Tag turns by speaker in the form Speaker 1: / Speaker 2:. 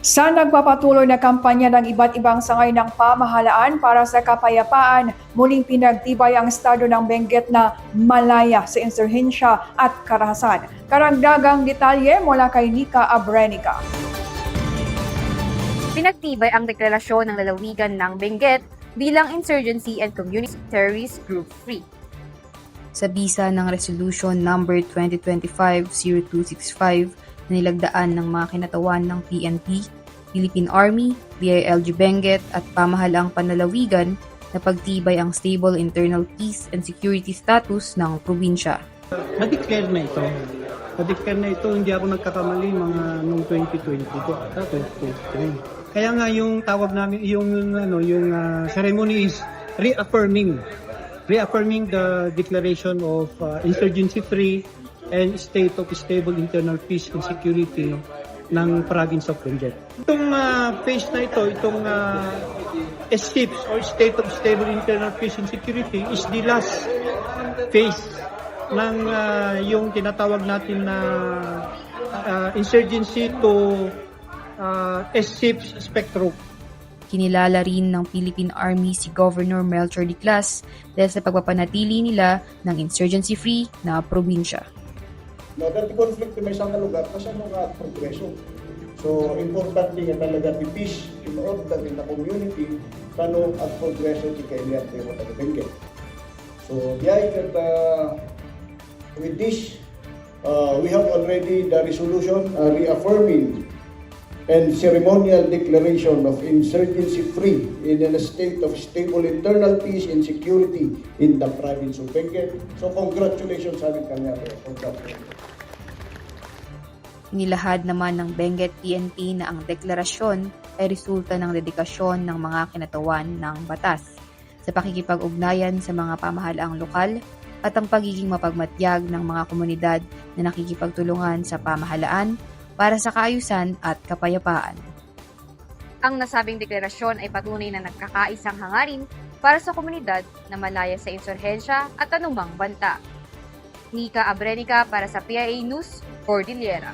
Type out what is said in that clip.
Speaker 1: Sa nagpapatuloy na kampanya ng iba't ibang sangay ng pamahalaan para sa kapayapaan, muling pinagtibay ang estado ng Benguet na malaya sa insurhensya at karahasan. Karagdagang detalye mula kay Nika Abrenica.
Speaker 2: Pinagtibay ang deklarasyon ng lalawigan ng Benguet bilang Insurgency and Community Terrorist Group Free.
Speaker 3: Sa bisa ng Resolution Number 2025-0265 na nilagdaan ng mga kinatawan ng PNP, Philippine Army, DILG Benguet at pamahalaang panlalawigan na pagtibay ang stable internal peace and security status ng probinsya.
Speaker 4: Na-declare na ito. Na-declare na ito, hindi ako nagkakamali mga noong 2022 ata 2023. Kaya nga yung tawag namin, yung ceremony is reaffirming the declaration of insurgency free and state of stable internal peace and security ng province of Benguet. Itong phase na ito, itong STIPS or State of Stable Internal Peace and Security is the last phase ng yung tinatawag natin na insurgency to STIPS spectrum.
Speaker 3: Kinilala rin ng Philippine Army si Governor Melchor Diclas dahil sa pagpapanatili nila ng insurgency-free na probinsya.
Speaker 5: No, dati conflict may isang lugar kasi mga progression. So, important din talaga the peace in order in the community kano at progression si Kenya at Benguet. So, with this, we have already the resolution reaffirming and ceremonial declaration of insurgency-free in a state of stable internal peace and security in the province of Benguet. So, congratulations sa amin kanya. Congratulations.
Speaker 3: Inilahad naman ng Benguet PNP na ang deklarasyon ay resulta ng dedikasyon ng mga kinatawan ng batas sa pakikipag-ugnayan sa mga pamahalaang lokal at ang pagiging mapagmatyag ng mga komunidad na nakikipagtulungan sa pamahalaan para sa kaayusan at kapayapaan.
Speaker 2: Ang nasabing deklarasyon ay patunay na nagkakaisang hangarin para sa komunidad na malaya sa insurhensya at anumang banta. Nika Abrenica para sa PIA News, Cordillera.